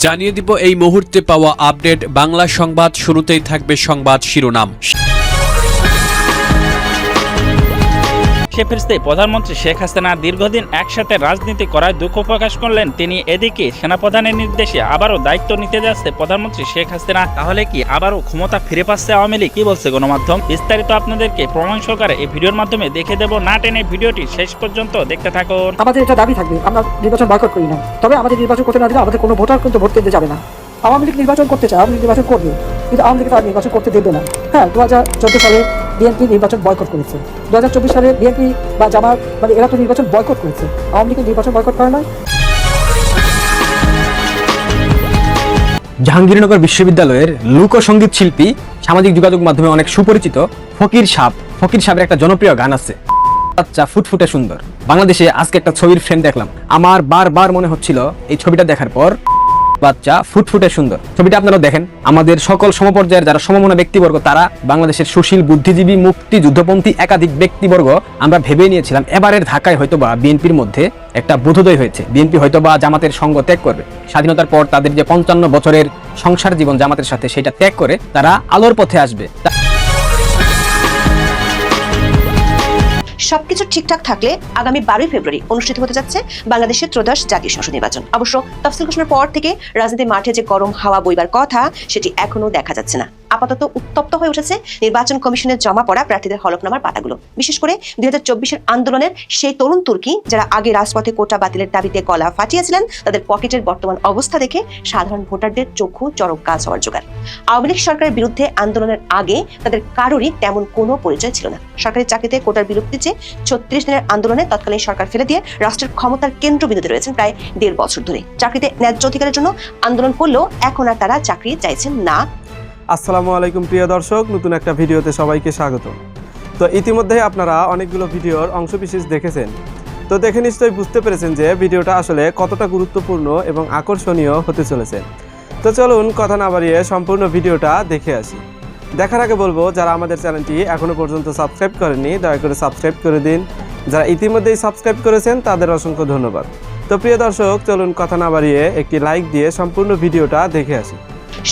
জানিয়ে দিব এই মুহূর্তে পাওয়া আপডেট বাংলা সংবাদ। শুরুতেই থাকবে সংবাদ শিরোনাম। ফিরতে প্রধানমন্ত্রী শেখ হাসিনা দীর্ঘদিন একসাথে রাজনীতি করায় দুঃখ প্রকাশ করলেন তিনি। এদিকে সেনাপ্রধানের নির্দেশে আবারও দায়িত্ব নিতে যাচ্ছে প্রধানমন্ত্রী শেখ হাসিনা। তাহলে কি আবারও ক্ষমতা ফিরে পাচ্ছে আওয়ামী লীগ? কি বলছে গণমাধ্যম? বিস্তারিত আপনাদেরকে প্রমাণ সহকারে এই ভিডিওর মাধ্যমে দেখে দেব। না টেনে ভিডিওটি শেষ পর্যন্ত দেখতে থাকুন। আমাদের এটা দাবি থাকবে, আমরা নির্বাচন বয়কট করি না, তবে আমাদের নির্বাচন করতে না দিলে আমাদের কোনো ভোটার কিন্তু ভোট দিতে যাবে না। আওয়ামী লীগ নির্বাচন করতে চায়, আওয়ামী লীগ নির্বাচন করবে, কিন্তু আওয়ামী লীগ তার নির্বাচন করতে দেবে না। হ্যাঁ, 2014 সালে বিএনপি নির্বাচন বয়কট করেছে, 2024 সালে বিএনপি বা জামাত মানে এরা তো নির্বাচন বয়কট করেছে, আওয়ামী লীগের নির্বাচন বয়কট করে নয়। জাহাঙ্গীরনগর বিশ্ববিদ্যালয়ের লোকসঙ্গীত শিল্পী, সামাজিক যোগাযোগ মাধ্যমে অনেক সুপরিচিত ফকির সাহেবের একটা জনপ্রিয় গান আছে, বাচ্চা ফুটফুটে সুন্দর। বাংলাদেশে আজকে একটা ছবির ফ্রেম দেখলাম, আমার বারবার মনে হচ্ছিল এই ছবিটা দেখার পর বাচ্চা ফুটফুটে সুন্দর। ছবিটা আপনারা দেখেন। আমাদের সকল সমপর্যায়ের যারা সমমনা ব্যক্তিবর্গ, তারা বাংলাদেশের সুশীল বুদ্ধিজীবী মুক্তি যুদ্ধপন্থী একাধিক ব্যক্তিবর্গ আমরা ভেবে নিয়েছিলাম এবারের ঢাকায় হয়তোবা বিএনপির মধ্যে একটা বোধোদয় হয়েছে, বিএনপি হয়তোবা জামাতের সঙ্গ ত্যাগ করবে। স্বাধীনতার পর তাদের যে 55 বছরের সংসার জীবন জামাতের সাথে, সেটা ত্যাগ করে তারা আলোর পথে আসবে। সবকিছু ঠিকঠাক থাকলে আগামী 12 ফেব্রুয়ারি অনুষ্ঠিত হতে যাচ্ছে বাংলাদেশের ত্রয়োদশ জাতীয় সংসদ নির্বাচন। অবশ্য তফসিল ঘোষণার পর থেকে রাজনীতির মাঠে যে গরম হাওয়া বইবার কথা, সেটি এখনো দেখা যাচ্ছে না। আপাতত উত্তপ্ত হয়ে উঠেছে নির্বাচন কমিশনের জমা পড়া প্রার্থীদের হলফনামার পাতাগুলো। বিশেষ করে 2024-এর আন্দোলনের সেই তরুণ তুর্কি যারা আগে রাজপথে কোটা বাতিলের দাবিতে গলা ফাটিয়েছিলেন, তাদের পকেটের বর্তমান অবস্থা দেখে সাধারণ ভোটারদের চক্ষু চরক গাছ হওয়ার জোগাড়। আওয়ামী লীগ সরকারের বিরুদ্ধে আন্দোলনের আগে তাদের কারোরই তেমন কোনো পরিচয় ছিল না। সরকারি চাকরিতে কোটার বিলুপ্তির চেয়ে 36 দিনের আন্দোলনে তৎকালীন সরকার ফেলে দিয়ে রাষ্ট্রের ক্ষমতার কেন্দ্রবিন্দুতে রয়েছেন প্রায় 1.5 বছর ধরে। চাকরিতে ন্যায্য অধিকারের জন্য আন্দোলন করলেও এখন আর তারা চাকরি চাইছেন না। আসসালামু আলাইকুম প্রিয় দর্শক, নতুন একটা ভিডিওতে সবাইকে স্বাগত। তো ইতিমধ্যে আপনারা অনেকগুলো ভিডিওর অংশবিশেষ দেখেছেন, তো দেখে নিশ্চয়ই বুঝতে পেরেছেন যে ভিডিওটা আসলে কতটা গুরুত্বপূর্ণ এবং আকর্ষণীয় হতে চলেছে। তো চলুন কথা না বাড়িয়ে সম্পূর্ণ ভিডিওটা দেখে আসি। দেখার আগে বলবো, যারা আমাদের চ্যানেলটি এখনো পর্যন্ত সাবস্ক্রাইব করেননি, দয়া করে সাবস্ক্রাইব করে দিন। যারা ইতিমধ্যেই সাবস্ক্রাইব করেছেন তাদের অসংখ্য ধন্যবাদ। তো প্রিয় দর্শক, চলুন কথা না বাড়িয়ে একটি লাইক দিয়ে সম্পূর্ণ ভিডিওটা দেখে আসি।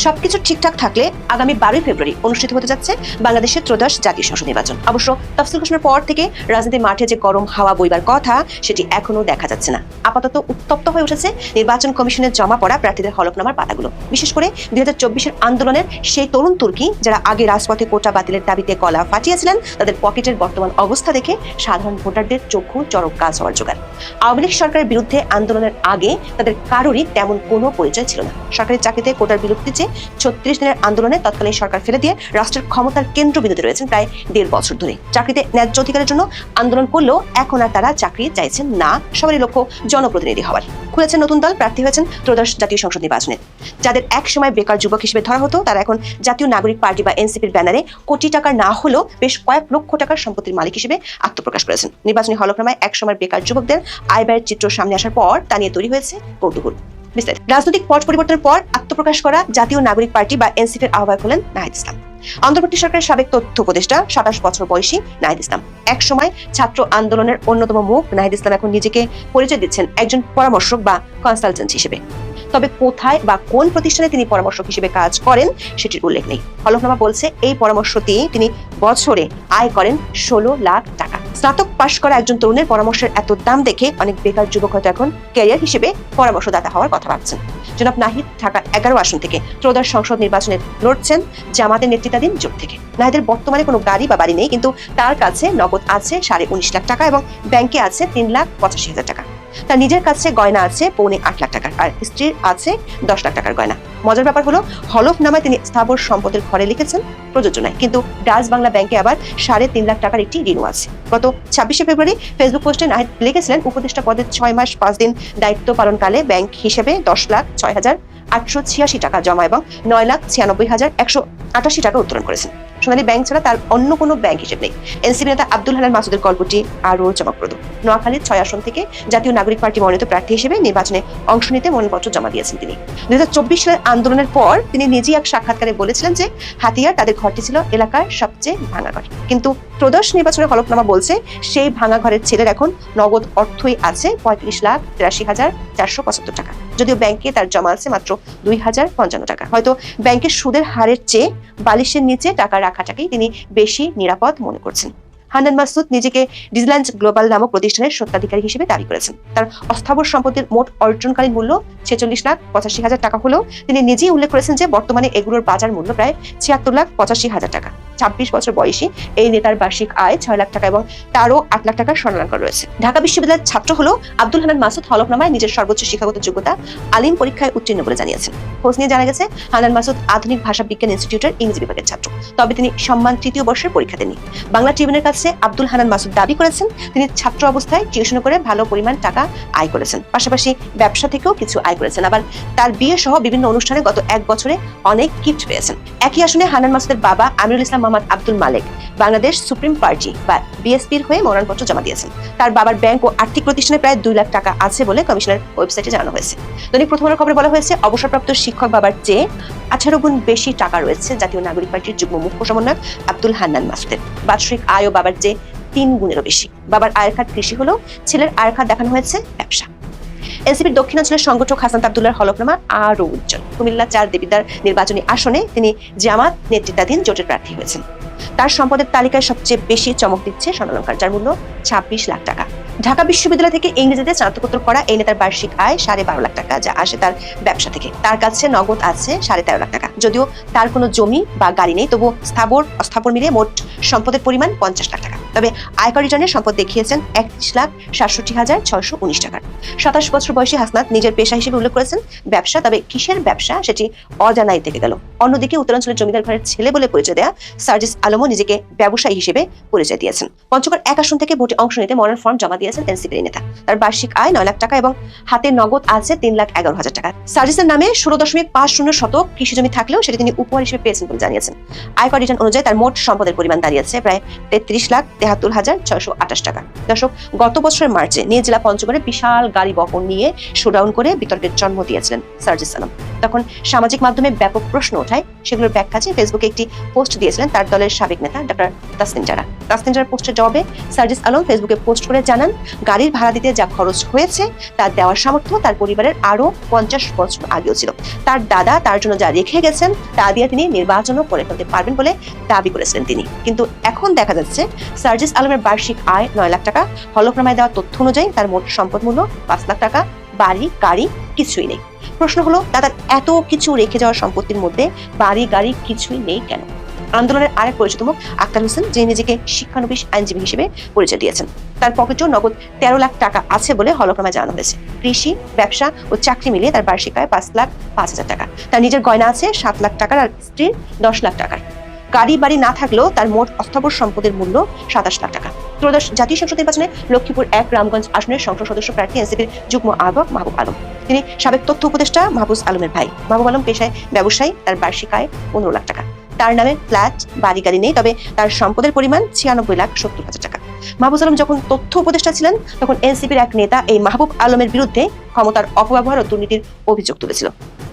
সবকিছু ঠিকঠাক থাকলে আগামী 12 ফেব্রুয়ারি অনুষ্ঠিত হতে যাচ্ছে বাংলাদেশের ত্রয়োদশ জাতীয় সংসদ নির্বাচন। অবশ্য তফসিল ঘোষণার পর থেকে রাজনীতির মাঠে যে গরম হাওয়া বইবার কথা, সেটি এখনো দেখা যাচ্ছে না। আপাতত উত্তপ্ত হয়ে উঠেছে নির্বাচন কমিশনের জমা পড়া প্রার্থীদের হলফনামার পাতাগুলো। বিশেষ করে 2024-এর আন্দোলনের সেই তরুণ তুর্কি যারা আগে রাজপথে কোটা বাতিলের দাবিতে গলা ফাটিয়েছিলেন, তাদের পকেটের বর্তমান অবস্থা দেখে সাধারণ ভোটারদের চক্ষু চরক গাছ হওয়ার জোগাড়। আওয়ামী লীগ সরকারের বিরুদ্ধে আন্দোলনের আগে তাদের কারোরই তেমন কোনো পরিচয় ছিল না। সরকারি চাকরিতে কোটার বিলুপ্তি 36 দিনের আন্দোলনে তৎকালীন সরকার ফেলে দিয়ে রাষ্ট্রের ক্ষমতার কেন্দ্রবিন্দুতে রয়েছেন প্রায় 1.5 বছর ধরে। চাকরিতে ন্যায্য অধিকারের জন্য আন্দোলন করলেও এখন আর তারা চাকরি চাইছেন না। সবারই লক্ষ্য জনপ্রতিনিধি হওয়ার। খুলেছেন নতুন দল, প্রার্থী হয়েছেন ত্রয়োদশ জাতীয় সংসদ নির্বাচনে। যাদের এক সময় বেকার যুবক হিসেবে ধরা হতো, তারা এখন জাতীয় নাগরিক পার্টি বা এনসিপির ব্যানারে কোটি টাকার না হলেও বেশ কয়েক লক্ষ টাকার সম্পত্তির মালিক হিসেবে আত্মপ্রকাশ করেছেন। নির্বাচনী হলফনামায় এক সময় বেকার যুবকদের আয় ব্যয়ের চিত্র সামনে আসার পর তা নিয়ে তৈরি হয়েছে কৌতূহল। রাজনৈতিক পট পরিবর্তনের পর আত্মপ্রকাশ করা জাতীয় নাগরিক পার্টি বা এনসিপির আহ্বায়ক হলেন নাহিদ ইসলাম। অন্তর্বর্তী সরকারের সাবেক তথ্য উপদেষ্টা, 27 বছর বয়সী নাহিদ ইসলাম। এক সময় ছাত্র আন্দোলনের অন্যতম মুখ নাহিদ ইসলাম এখন নিজেকে পরিচয় দিচ্ছেন একজন পরামর্শক বা কনসালটেন্ট হিসেবে। তবে কোথায় বা কোন প্রতিষ্ঠানে তিনি পরামর্শক হিসেবে কাজ করেন সেটির উল্লেখ নেই। হলফনামা বলছে এই পরামর্শ দিয়ে তিনি বছরে আয় করেন 16 লাখ টাকা। স্নাতক পাশ করা একজন তরুণের পরামর্শের এত দাম দেখে অনেক বেকার যুবক হয়তো এখন ক্যারিয়ার হিসেবে পরামর্শদাতা হওয়ার কথা ভাবছেন। জনাব নাহিদ ঢাকা 11 আসন থেকে ত্রয়োদশ সংসদ নির্বাচনে লড়ছেন জামাতের নেতৃত্বাধীন জোট থেকে। নাহিদের বর্তমানে কোনো গাড়ি বা বাড়ি নেই, কিন্তু তার কাছে নগদ আছে 19.5 লাখ টাকা এবং ব্যাংকে আছে 3,85,000 টাকা। তার নিজের কাছে গয়না আছে 8.25 লাখ টাকার, আর স্ত্রীর আছে 10 লাখ টাকার গয়না। মজার ব্যাপার হলো, হলফনামায় তিনি স্থাবর সম্পদের ঘরে লিখেছেন প্রযোজনায়, কিন্তু ডাচ বাংলা ব্যাংকে আবার 3.5 লাখ টাকার একটি ঋণও আছে। গত 26 ফেব্রুয়ারি ফেসবুক পোস্টে নাহিদ লিখেছিলেন, উপদেষ্টা পদে 6 মাস 5 দিন দায়িত্ব পালনকালে ব্যাংক হিসেবে 10,06,886 টাকা জমা এবং 9,96,188 টাকা উত্তোলন করেছেন। সোনালী ব্যাংক ছাড়া তার অন্য কোনো ব্যাংক হিসেব নেই। এনসিপি নেতা আব্দুল হান্নান মাসুদের গল্পটি আরও চমকপ্রদ। নোয়াখালীর 6 আসন থেকে জাতীয় নাগরিক পার্টি মনোনীত প্রার্থী হিসেবে নির্বাচনে অংশ নিতে মনোনয়নপত্র জমা দিয়েছেন তিনি। 2024 সালের আন্দোলনের পর তিনি নিজেই এক সাক্ষাৎকারে বলেছিলেন যে হাতিয়ার তাদের ঘরটি ছিল এলাকার সবচেয়ে ভাঙা ঘর। কিন্তু ত্রয়োদশ নির্বাচনের হলফনামা বলছে সেই ভাঙা ঘরের ছেলের এখন নগদ অর্থই আছে 35,83,475 টাকা। যদিও ব্যাংকে তার জমা আছে মাত্র 2055 টাকা। হয়তো ব্যাংকের সুদের হারের চেয়ে বালিশের নিচে টাকা রাখাটাকেই তিনি বেশি নিরাপদ মনে করছেন। হান্নান মাসুদ নিজেকে ডিজল্যান্ড গ্লোবাল নামক প্রতিষ্ঠানের স্বত্বাধিকারী হিসেবে দাবি করেছেন। তার অস্থাবর সম্পত্তির মোট অর্জনকালীন মূল্য 46,85,000 টাকা হলেও তিনি নিজেই উল্লেখ করেছেন যে বর্তমানে এগুলোর বাজার মূল্য প্রায় 76,85,000 টাকা। 26 বছর বয়সী এই নেতার বার্ষিক আয় 6 লাখ টাকা এবং তারও 8 লাখ টাকার স্বর্ণালঙ্কার রয়েছে। ঢাকা বিশ্ববিদ্যালয়ের ছাত্র হলেও আব্দুল হান্নান মাসুদ হলফনামায় নিজের সর্বোচ্চ শিক্ষাগত যোগ্যতা আলিম পরীক্ষায় উত্তীর্ণ বলে জানিয়েছেন। খোঁজ নিয়ে জানা গেছে হান্নান মাসুদ আধুনিক ভাষা বিজ্ঞান ইনস্টিটিউটের ইংরেজি বিভাগের ছাত্র, তবে তিনি সম্মান 3য় বর্ষের পরীক্ষা দেননি। বাংলা ট্রিবিউনের কাছে আব্দুল হান্নান মাসুদ দাবি করেছেন তিনি ছাত্র অবস্থায় টিউশন করে ভালো পরিমাণ টাকা আয় করেছেন, পাশাপাশি ব্যবসা থেকেও কিছু আয় করেছেন। আবার তার বিয়ে সহ বিভিন্ন অনুষ্ঠানে গত 1 বছরে অনেক গিফট পেয়েছেন। একই আসনে হান্নান মাসুদের বাবা আমিরুল ইসলাম মোহাম্মদ আব্দুল মালেক বাংলাদেশ সুপ্রিম পার্টি বা বিএসপির হয়ে মনোনয়নপত্র জমা দিয়েছেন। তার বাবার ব্যাংক ও আর্থিক প্রতিষ্ঠানে প্রায় 2 লাখ টাকা আছে বলে কমিশনের ওয়েবসাইটে জানানো হয়েছে। দৈনিক প্রথম আলোর খবরে বলা হয়েছে অবসরপ্রাপ্ত শিক্ষক বাবার চেয়ে 18 গুণ বেশি টাকা রয়েছে জাতীয় নাগরিক পার্টির যুগ্ম মুখ্য সমন্বয়ক আব্দুল হান্নান মাসুদের। বার্ষিক আয়ও বাবার চেয়ে 3 গুণেরও বেশি। বাবার আয়ের খাত কৃষি হলেও ছেলের আয়ের খাত দেখানো হয়েছে ব্যবসা। এনসিপির দক্ষিণাঞ্চলের সংগঠক হাসান আব্দুল্লাহর হলফনামা আরও উজ্জ্বল। কুমিল্লা 4 দেবিদ্বার নির্বাচনী আসনে তিনি জামাত নেতৃত্বাধীন জোটের প্রার্থী হয়েছেন। তার সম্পদের তালিকায় সবচেয়ে বেশি চমক দিচ্ছে স্বর্ণালঙ্কার, যার মূল্য 26 লাখ টাকা। ঢাকা বিশ্ববিদ্যালয় থেকে ইংরেজিতে স্নাতকোত্তর করা এই নেতার বার্ষিক আয় 12.5 লাখ টাকা, যা আসে তার ব্যবসা থেকে। তার কাছে নগদ আছে 13.5 লাখ টাকা। যদিও তার কোনো জমি বা গাড়ি নেই, তবুও স্থাবর অস্থাবর মিলিয়ে মোট সম্পদের পরিমাণ 50 লাখ টাকা। তবে আয়কর রিটার্নে সম্পদ দেখিয়েছেন 31,67,619 টাকার। 27 বছর বয়সী হাসনাত নিজের পেশা হিসেবে উল্লেখ করেছেন ব্যবসা, তবে কিসের ব্যবসা সেটি অজানাই থেকে গেল। অন্যদিকে উত্তরাঞ্চলের জমিদার ঘরের ছেলে বলে পরিচয় দেয়া সার্জিস আলমও নিজেকে ব্যবসায়ী হিসেবে পরিচয় দিয়েছেন। পঞ্চগড় 1 আসন থেকে ভোটে অংশ নিতে মনোনয়ন ফর্ম জমা দিয়েছেন এনসিপির নেতা। তার বার্ষিক আয় 9 লাখ টাকা এবং হাতে নগদ আছে 3,11,000 টাকা। সার্জিসের নামে 16.50 শতক কৃষি জমি থাকলেও সেটি তিনি উপহার হিসেবে পেয়েছেন বলে জানিয়েছেন। আয়কর রিটার্ন অনুযায়ী তার মোট সম্পদের পরিমাণ দাঁড়িয়েছে প্রায় 33,73,628 টাকা। দর্শক, গত বছরের মার্চে নিজ জেলা পঞ্চগড়ে বিশাল গাড়ি বহন নিয়ে শোডাউন করে বিতর্কের জন্ম দিয়েছিলেন সার্জিস আলম। তখন সামাজিক মাধ্যমে ব্যাপক প্রশ্ন ওঠায়। সেগুলোর ব্যাখ্যা চেয়ে ফেসবুকে একটি পোস্ট দিয়েছিলেন তার দলের সাবেক নেতা ডক্টর তাসনিম জারা। তাসনিম জারার পোস্টের জবাবে সার্জিস আলম ফেসবুকে পোস্ট করে জানান, গাড়ির ভাড়া দিতে যা খরচ হয়েছে তা দেওয়ার সামর্থ্য তার পরিবারের আরো 50 বছর আগেও ছিল। তার দাদা তার জন্য যা রেখে গেছেন তা দিয়ে তিনি নির্বাচনও করে ফেলতে পারবেন বলে দাবি করেছিলেন তিনি। কিন্তু এখন দেখা যাচ্ছে সার্জিস আলমের বার্ষিক আয় 9 লাখ টাকা। হলফনামায় দেওয়া তথ্য অনুযায়ী তার মোট সম্পদ মূল্য 5 লাখ টাকা। বাড়ি গাড়ি কিছুই নেই। প্রশ্ন হলো, দাদার এত কিছু রেখে যাওয়ার সম্পত্তির মধ্যে বাড়ি গাড়ি কিছুই নেই কেন? আন্দোলনের আরেক পরিচিত মুখ আক্তার হোসেন, যিনি নিজেকে শিক্ষানবিশ আইনজীবী হিসেবে পরিচয় দিয়েছেন, তার পকেটেও নগদ 13 লাখ টাকা আছে বলে হলফনামায় জানানো হয়েছে। কৃষি, ব্যবসা ও চাকরি মিলিয়ে তার বার্ষিক আয় 5,05,000 টাকা। তার নিজের গয়না আছে 7 লাখ টাকার আর স্ত্রীর 10 লাখ টাকার। গাড়ি বাড়ি না থাকলেও তার মোট অস্থাবর সম্পদের মূল্য 27 লাখ টাকা। ত্রয়োদশ জাতীয় সংসদ নির্বাচনে লক্ষ্মীপুর 1 রামগঞ্জ আসনের সংসদ সদস্য প্রার্থী এনসিপির যুগ্ম আহ্বায়ক মাহবুব আলম। তিনি সাবেক তথ্য উপদেষ্টা মাহফুজ আলমের ভাই। মাহবুব আলম পেশায় ব্যবসায়ী, তার বার্ষিক আয় 15 লাখ টাকা। তার নামে ফ্ল্যাট, বাড়ি গাড়ি নেই, তবে তার সম্পদের পরিমাণ 96,70,000 টাকা। মাহবুব আলম যখন তথ্য উপদেষ্টা ছিলেন তখন এনসিপির এক নেতা এই মাহবুব আলমের বিরুদ্ধে ক্ষমতার অপব্যবহার ও দুর্নীতির অভিযোগ তুলেছিল।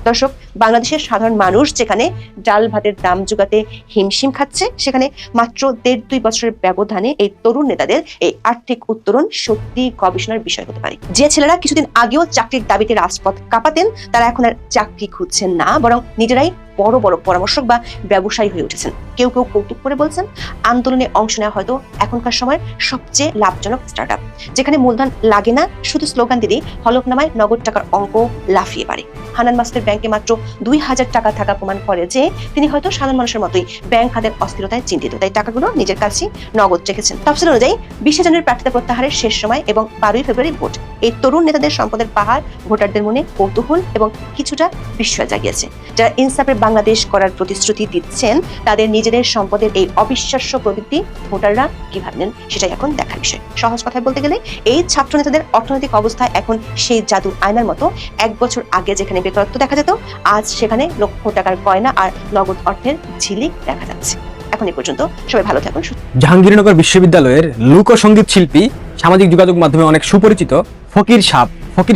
দর্শক, বাংলাদেশের সাধারণ মানুষ যেখানে ডাল ভাতের দাম জোগাতে হিমশিম খাচ্ছে, সেখানে মাত্র 1.5-2 বছরের ব্যবধানে এই তরুণ নেতাদের এই আর্থিক উত্তরণ সত্যি গবেষণার বিষয় হতে পারে। যে ছেলেরা কিছুদিন আগেও চাকরির দাবিতে রাজপথ কাঁপাতেন, তারা এখন আর চাকরি খুঁজছেন না, বরং নিজেরাই বড় বড় পরামর্শক বা ব্যবসায়ী হয়ে উঠেছেন। কেউ কেউ কৌতুক করে বলছেন, আন্দোলনে অংশ নেওয়া হয়তো এখনকার সময়ের সবচেয়ে লাভজনক স্টার্টআপ, যেখানে মূলধন লাগে না, শুধু স্লোগান দিলেই হলফনামায় নগদ টাকার অঙ্ক লাফিয়ে পারে। হান্নান মাসুদের ব্যাংকে মাত্র 2,000 টাকা থাকা প্রমাণ করে যে তিনি হয়তো সাধারণ মানুষের মতোই ব্যাংক খাতের অস্থিরতায় চিন্তিত, তাই টাকাগুলো নিজের কাছেই নগদ রেখেছেন। তফসিল অনুযায়ী 20 জানুয়ারি প্রার্থিতা প্রত্যাহারের শেষ সময় এবং 12 ফেব্রুয়ারি ভোট। এই তরুণ নেতাদের সম্পদের পাহাড় ভোটারদের মনে কৌতূহল এবং কিছুটা বিস্ময় জাগিয়েছে। যারা ইনসাফের বাংলাদেশ করার প্রতিশ্রুতি দিচ্ছেন, তাদের নিজেদের সম্পদের এই অবিশ্বাস্য প্রবৃত্তি ভোটাররা কি ভাবলেন সেটাই এখন দেখার বিষয়। সহজ কথায় বলতে গেলে এই ছাত্র নেতাদের অর্থনৈতিক অবস্থা এখন সেই জাদুর আয়নার মতো। 1 বছর আগে যেখানে বেকারত্ব দেখা যেত, আজ সেখানে লক্ষ টাকার গয়না আর নগদ অর্থের ঝিলিক দেখা যাচ্ছে। এখন এই পর্যন্ত, সবাই ভালো থাকুন। জাহাঙ্গীরনগর বিশ্ববিদ্যালয়ের লোকসঙ্গীত শিল্পী, সামাজিক যোগাযোগ মাধ্যমে অনেক সুপরিচিত ফকির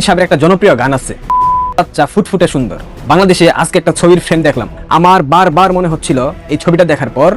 সাহেবের একটা জনপ্রিয় গান আছে, বাচ্চা ফুটফুটে সুন্দর। বাংলাদেশে আজকে একটা ছবির ফ্রেম দেখলাম, আমার বারবার মনে হচ্ছিল এই ছবিটা দেখার পর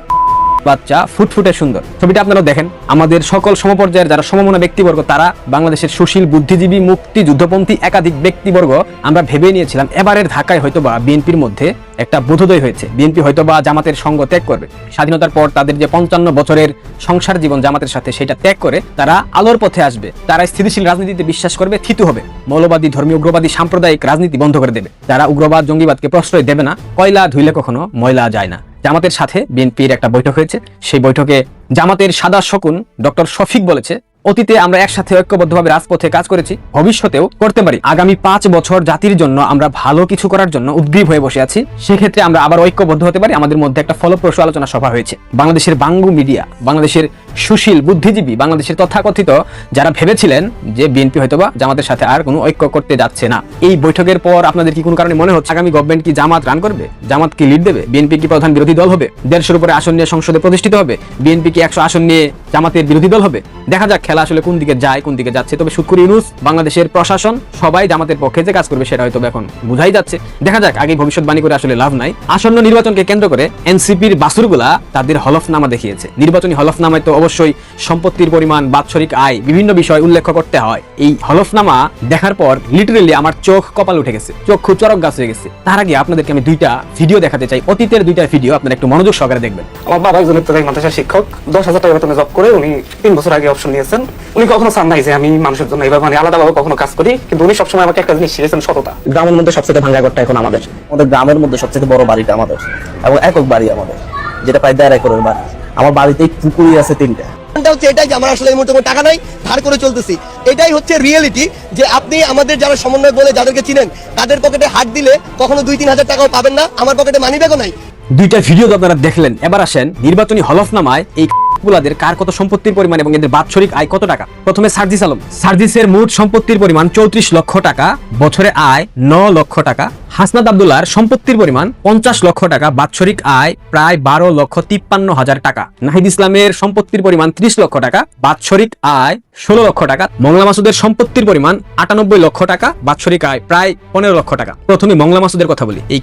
বাচ্চা ফুটফুটে সুন্দর। ছবিটা আপনারা দেখেন, আমাদের সকল সমপর্যায়ের যারা সমমনা ব্যক্তিবর্গ তারা বাংলাদেশের সুশীল বুদ্ধিজীবী মুক্তি যুদ্ধপন্থী একাধিক ব্যক্তিবর্গ আমরা ভেবে নিয়েছিলাম এবারের ঢাকায় হয়তোবা বিএনপির মধ্যে একটা বোধোদয় হয়েছে, বিএনপি হয়তোবা জামাতের সঙ্গ ত্যাগ করবে। স্বাধীনতার পর তাদের যে 55 বছরের সংসার জীবন জামাতের সাথে সেটা ত্যাগ করে তারা আলোর পথে আসবে, তারা স্থিতিশীল রাজনীতিতে বিশ্বাস করবে, থিতু হবে, মৌলবাদী ধর্মীয় উগ্রবাদী সাম্প্রদায়িক রাজনীতি বন্ধ করে দেবে, তারা উগ্রবাদ জঙ্গিবাদকে প্রশ্রয় দেবে না। কয়লা ধুইলে কখনো ময়লা যায় না। জামাতের সাথে বিএনপির একটা বৈঠক হয়েছে, সেই বৈঠকে জামাতের সাদা শকুন ডক্টর শফিক বলেছে, অতীতে আমরা একসাথে ঐক্যবদ্ধভাবে রাজপথে কাজ করেছি, ভবিষ্যতেও করতে পারি। আগামী 5 বছর জাতির জন্য আমরা ভালো কিছু করার জন্য উদ্গ্রীব হয়ে বসে আছি, সেক্ষেত্রে আমরা আবার ঐক্যবদ্ধ হতে পারি। আমাদের মধ্যে একটা ফলপ্রসূ আলোচনা সভা হয়েছে। বাংলাদেশের বাঙ্গু মিডিয়া, বাংলাদেশের সুশীল বুদ্ধিজীবী, বাংলাদেশের তথাকথিত যারা ভেবেছিলেন যে বিএনপি হয়তোবা জামাতের সাথে আর কোনো ঐক্য করতে যাচ্ছে না, এই বৈঠকের পর আপনাদের কি কোনো কারণে মনে হচ্ছে আগামী গভর্নমেন্ট কি জামাত রান করবে, জামাত কি লিড দেবে, বিএনপি কি প্রধান বিরোধী দল হবে, 150-এর উপরে আসন নিয়ে সংসদে প্রতিষ্ঠিত হবে, বিএনপি কি 100 আসন নিয়ে জামাতের বিরোধী দল হবে? দেখা যাক খেলা আসলে কোন দিকে যায়, কোন দিকে যাচ্ছে। তবে সুৎখুর ইউনূস, বাংলাদেশের প্রশাসন সবাই জামাতের পক্ষে যে কাজ করবে সেটা হয়তো এখন বুঝাই যাচ্ছে। দেখা যাক, আগে ভবিষ্যৎবাণী করে আসলে লাভ নাই। আসন্ন নির্বাচনকে কেন্দ্র করে এনসিপির বাসুরগুলা তাদের হলফনামা দেখিয়েছে। নির্বাচনী হলফনামায় তো অবশ্যই সম্পত্তির পরিমাণ, বাৎসরিক আয়, বিভিন্ন বিষয় উল্লেখ করতে হয়। এই হলফনামা দেখার পর লিটারেলি আমার চোখ কপাল উঠে গেছে, চক্ষু চরক গাছ হয়ে গেছে। তার আগে আপনাদেরকে আমি 2টা ভিডিও দেখাতে চাই, অতীতের 2টা ভিডিও আপনারা একটু মনোযোগ সহকারে দেখবেন। আমার বাবা একজন ইত্যাদি মাদ্রাসা শিক্ষক, 10,000 টাকা বেতনে জব করে উনি 3 বছর আগে অপশন নিয়েছেন। উনি কখনো চান নাই যে আমি মানুষের জন্য এইভাবে মানে আলাদাভাবে কখনো কাজ করি, কিন্তু উনি সবসময় আমাকে একটা জিনিস শিখিয়েছেন, সততা। গ্রামের মধ্যে সবচেয়ে ভাঙা ঘরটা এখন আমাদের গ্রামের মধ্যে সবচেয়ে বড় বাড়িটা আমাদের, এবং একক বাড়ি আমাদের, যেটা প্রায় 1.5 একরের বাড়ি। আমার বাড়িতে পুকুরি আছে 3টা। এটাই যে আমরা আসলে এই মুহূর্তে কোনো টাকা নাই, ধার করে চলতেছি। এটাই হচ্ছে রিয়েলিটি, যে আপনি আমাদের যারা সমন্বয় বলে যাদেরকে চিনেন তাদের পকেটে হাত দিলে কখনো 2-3 হাজার টাকাও পাবেন না। আমার পকেটে মানি ব্যাগও নাই। 2টা ভিডিও তো আপনারা দেখলেন, এবার আসেন নির্বাচনী হলফনামায় এই গুলাদের কার কত সম্পত্তির পরিমাণ এবং এদের বাৎসরিক আয় কত টাকা। প্রথমে সার্জিস আলম, সার্জিসের মোট সম্পত্তির পরিমাণ 34 লক্ষ টাকা, বছরে আয় 9 লক্ষ টাকা। হাসনাত আব্দুল্লাহর সম্পত্তির পরিমাণ 50 লক্ষ টাকা, বাৎসরিক আয় প্রায় 12,53,000 টাকা। নাহিদ ইসলামের সম্পত্তির পরিমাণ 30 লক্ষ টাকা, বাৎসরিক আয় 16 লক্ষ টাকা। মংলা মাসুদের সম্পত্তির পরিমাণ 98 লক্ষ টাকা, বাৎসরিক আয় প্রায় 15 লক্ষ টাকা। প্রথমে মংলা মাসুদের কথা বলি। এই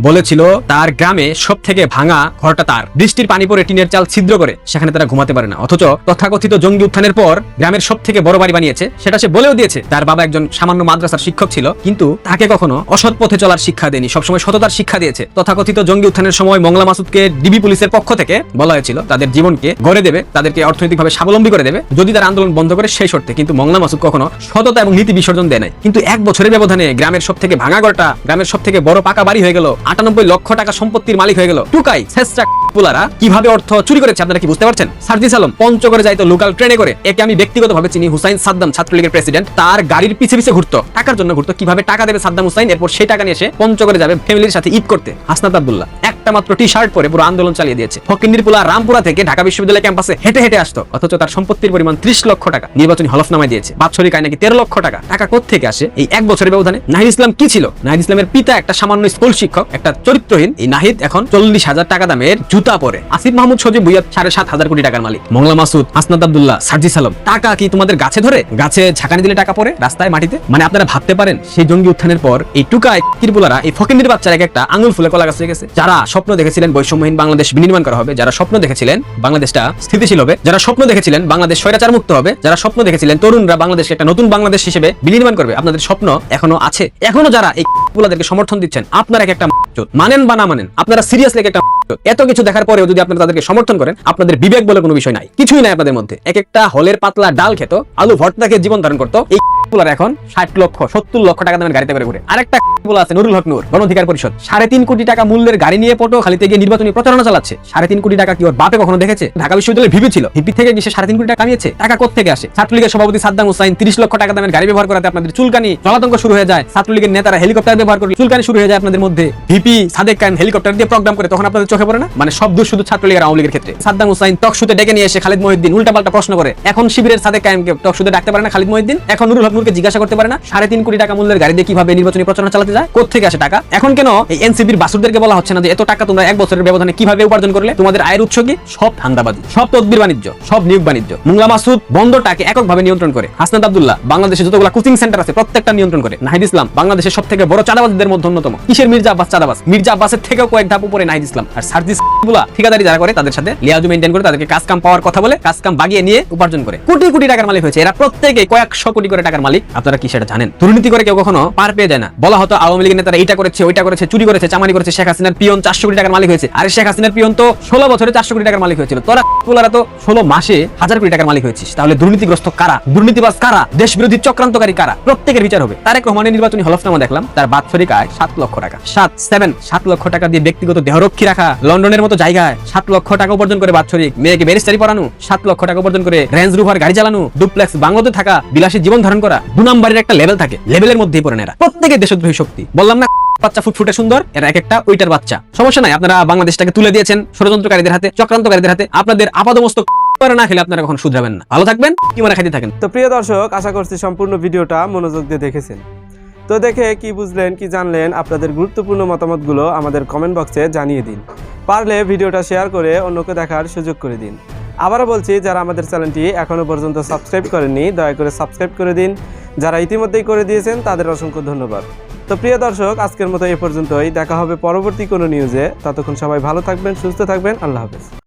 বলেছিল তার গ্রামে সব থেকে ভাঙা ঘরটা তার, বৃষ্টির পানি পড়ে টিনের চাল ছিদ্র করে সেখানে তারা ঘুমাতে পারে না, অথচ তথাকথিত জঙ্গি উত্থানের পর গ্রামের সব থেকে বড় বাড়ি বানিয়েছে। সেটা সে বলেও দিয়েছে। তার বাবা একজন সামান্য মাদ্রাসার শিক্ষক ছিল, কিন্তু তাকে কখনো অসৎ পথে চলার শিক্ষা দেয়নি, সবসময় সততার শিক্ষা দিয়েছে। তথাকথিত জঙ্গি উত্থানের সময় মংলা মাসুদকে ডিবি পুলিশের পক্ষ থেকে বলা হয়েছিল তাদের জীবনকে গড়ে দেবে, তাদেরকে অর্থনৈতিকভাবে স্বাবলম্বী করে দেবে যদি তারা আন্দোলন বন্ধ করে সেই শর্তে। কিন্তু মংলা মাসুদ কখনো সততা এবং নীতি বিসর্জন দেয় নাই। কিন্তু 1 বছরের ব্যবধানে গ্রামের সব থেকে ভাঙা ঘরটা গ্রামের সব থেকে বড় পাকা বাড়ি হয়ে গেল, 98 লক্ষ টাকা সম্পত্তির মালিক হয়ে গেল। টুকাই শেষটা পুলারা কিভাবে অর্থ চুরি করেছে আপনারা কি বুঝতে পারছেন? সার্জিস আলম পঞ্চগড়ে যাইতো লোকাল ট্রেনে করে, একে আমি ব্যক্তিগতভাবে চিনি, হুসাইন সাদ্দাম ছাত্রলীগের প্রেসিডেন্ট, তার গাড়ির পিছে পিছে ঘুরতো, টাকার জন্য ঘুরতো, কিভাবে টাকা দেবে সাদ্দাম হুসাইন, এরপর সেই টাকা নিয়ে এসে পঞ্চগড়ে যাবে ফ্যামিলির সাথে ঈদ করতে। হাসনাত আব্দুল্লাহ একটা মাত্র টি-শার্ট পরে পুরো আন্দোলন চালিয়ে দিয়েছে। ফকিন্দির পোলা রামপুরা থেকে ঢাকা বিশ্ববিদ্যালয় ক্যাম্পাসে হেঁটে হেঁটে আসতো, অথচ তার সম্পত্তির পরিমাণ 30 লক্ষ টাকা নির্বাচনী হলফনামায় দিয়েছে। বাৎসরিক আয় নাকি 13 লক্ষ টাকা। টাকা কোত্থেকে আসে এই 1 বছরের ব্যবধানে? নাহিদ ইসলাম কি ছিল? নাহিদ ইসলামের পিতা একটা সামান্য স্কুল শিক্ষক, একটা চরিত্রহীন। এই নাহিদ এখন 40,000 টাকা দামের জুতা পরে। আসিফ মাহমুদ সজীব ভুইয়া 7,500 কোটি টাকার মালিক। মংলা মাসুদ, হাসনাত আব্দুল্লাহ, সার্জিস আলম, টাকা কি তোমাদের গাছে ধরে? গাছে ঝাঁকানি দিলে টাকা পড়ে রাস্তায় মাটিতে? মানে আপনারা ভাবতে পারেন সেই জঙ্গি উত্থানের পর এই টুকায় কিরপুলারা, এই ফকিন্দির বাচ্চারা একটা আঙুল ফুলে কলা গাছ হয়ে গেছে। যারা স্বপ্ন দেখেছিলেন বৈষম্যহীন বাংলাদেশ বিনির্মাণ করা হবে, যারা স্বপ্ন দেখেছিলেন বাংলাদেশটা স্থিতিশীল হবে, যারা স্বপ্ন দেখেছিলেন বাংলাদেশ স্বৈরাচার মুক্ত হবে, যারা স্বপ্ন দেখেছিলেন তরুণরা বাংলাদেশকে একটা নতুন বাংলাদেশ হিসেবে বিনির্মাণ করবে, আপনাদের স্বপ্ন এখনো আছে। এখনো যারা এই পুলাদেরকে সমর্থন দিচ্ছেন, আপনারা একটা মানেন বা না মানেন, আপনারা সিরিয়াসলি একটা এত কিছু দেখার পরেও যদি আপনারা তাদেরকে সমর্থন করেন, আপনাদের বিবেক বলে কোনো বিষয় নাই, কিছুই নাই আপনাদের মধ্যে। এক একটা হলের পাতলা ডাল খেত, আলু ভর্তা খেয়ে জীবন ধারণ করতো। এই পুলার এখন 60 লক্ষ 70 লক্ষ টাকা দামের গাড়িতে করে ঘুরে। আরেকটা পুলা আছে নুরুল হক নূর, গণ অধিকার পরিষদ, 3.5 কোটি টাকা মূল্যের গাড়ি নিয়ে পটুয়াখালীতে গিয়ে নির্বাচনী প্রচারণা চালাচ্ছে। 3.5 কোটি টাকা কি ওর বাপে কখনো দেখেছে? ঢাকা বিশ্ববিদ্যালয়ের ভিপি ছিল, ভিপি থেকে গিয়ে 3.5 কোটি টাকা কামিয়েছে। টাকা কোত্থেকে আসে? ছাত্রলীগের সভাপতি সাদ্দাম হুসাইন 30 লক্ষ টাকা দামের গাড়ি ব্যবহার করাতে আপনাদের চুলকানি জলাতঙ্ক শুরু হয়ে যায়। ছাত্রলীগের নেতারা হেলিকপ্টার ব্যবহার করে চুলকানি শুরু হয়ে যায় আপনাদের মধ্যে। ভিপি সাদেক কায়েম হেলিকপ্টার দিয়ে প্রোগ্রাম করে, তখন আপনাদের চোখে পড়ে না? মানে সব দোষ শুধু ছাত্রলীগের আওয়ামী লীগের ক্ষেত্রে। সাদ্দাম হুসাইন টকশুতে ডেকে নিয়ে এসে খালিদ মহিউদ্দিন উল্টাপাল্টা প্রশ্ন করে। এখন শিবিরের সাদেক কায়েমকে টকশুতে ডাকতে পারে না খালিদ মহিউদ্দিন? এখন নুরুল হক নূরকে জিজ্ঞাসা করতে পারে না 3.5 কোটি টাকা মূল্যের গাড়ি দিয়ে কিভাবে নির্বাচনী প্রচারণা চালাতে যায়? কোত্থেকে আসে টাকা? এখন কেন এই এনসিপির বাসুরদেরকে বলা হচ্ছে না যে এত টাকা তোমরা 1 বছরের ব্যবধানে কিভাবে উপার্জন করলে? তোমাদের আয়ের উৎস কি? সব ধান্দাবাজি, সব তদবির বাণিজ্য, সব নিয়োগ বাণিজ্য। মোংলা মাসুদ বন্দরটাকে এককভাবে নিয়ন্ত্রণ করে। হাসনাত আব্দুল্লাহ বাংলাদেশে যতগুলো কোচিং সেন্টার আছে প্রত্যেকটা নিয়ন্ত্রণ করে। নাহিদ ইসলাম বাংলাদেশের সবথেকে বড় চাঁদাবাজদের মধ্যে অন্যতম। কিসের মির্জা আব্বাস চাঁদাবাজ? মির্জা আব্বাসের থেকেও কয়েক ধাপ উপরে নাহিদ ইসলাম। আর সার্ভিস গুলা ঠিকাদারি যারা করে তাদের সাথে লিয়াজু মেইনটেইন করে তাদেরকে কাজ কাম পাওয়ার কথা বলে কাজ কাম বাগিয়ে নিয়ে উপার্জন করে কোটি কোটি টাকার মালিক হয়েছে এরা। প্রত্যেকে কয়েকশো কোটি করে টাকার মালিক। আপনারা কি সেটা জানেন? দুর্নীতি করে কেউ কখনো পার পেয়ে যায় না। বলা হতো আওয়ামী লীগের নেতারা এটা করেছে, ওইটা করেছে, চুরি করেছে, চামারি করেছে। শেখ হাসিনার পিয়ন 400 কোটি টাকার মালিক হয়েছে। আরে শেখ হাসিনার পিয়ন তো 16 বছরে 400 কোটি টাকার মালিক হয়েছিল। তোরা তো 16 মাসে 1000 কোটি টাকার মালিক হয়েছিস। তাহলে দুর্নীতিগ্রস্ত কারা, দুর্নীতিবাজ কারা, দেশ বিরোধী চক্রান্তকারী কারা? প্রত্যেকের বিচার হবে। তারেক রহমানের নির্বাচনী হলফনামা দেখলাম, তার বাৎসরিক আয় 7 লক্ষ টাকা। 7 লক্ষ টাকা দিয়ে ব্যক্তিগত দেহরক্ষী রাখা, লন্ডনের মতো জায়গায় 7 লক্ষ টাকা উপার্জন করে বাৎসরিক, মেয়েকে ব্যারিস্টারি পড়ানো, 7 লক্ষ টাকা উপার্জন করে রেঞ্জ রোভার গাড়ি চালানো, ডুপ্লেক্স বাংলোতে থাকা, বিলাসী জীবন ধারণ করা। 2 নম্বরের একটা লেভেল থাকে, লেভেলের মধ্যেই পড়ে এরা। প্রত্যেকে দেশদ্রোহী শক্তি। বললাম না বাচ্চা ফুটফুটে সুন্দর, এরা এক একটা ওইটার বাচ্চা। সমস্যা নাই, আপনারা বাংলাদেশটাকে তুলে দিয়েছেন ষড়যন্ত্রকারীদের হাতে, চক্রান্তকারীদের হাতে। আপনাদের আপাদমস্তক না খেলে আপনারা কখনো শুধরাবেন না। ভালো থাকবেন, কি মনে খাইতে থাকেন। তো প্রিয় দর্শক, আশা করছি সম্পূর্ণ ভিডিওটা মনোযোগ দিয়ে দেখেছেন। তো দেখে কি বুঝলেন, কি জানলেন, আপনাদের গুরুত্বপূর্ণ মতামতগুলো আমাদের কমেন্ট বক্সে জানিয়ে দিন। পারলে ভিডিওটা শেয়ার করে অন্যকে দেখার সুযোগ করে দিন। আবারও বলছি, যারা আমাদের চ্যানেলটি এখনো পর্যন্ত সাবস্ক্রাইব করেননি দয়া করে সাবস্ক্রাইব করে দিন। যারা ইতিমধ্যেই করে দিয়েছেন তাদের অসংখ্য ধন্যবাদ। তো প্রিয় দর্শক, আজকের মতো এ পর্যন্তই। দেখা হবে পরবর্তী কোনো নিউজে। ততক্ষণ সবাই ভালো থাকবেন, সুস্থ থাকবেন। আল্লাহ হাফেজ।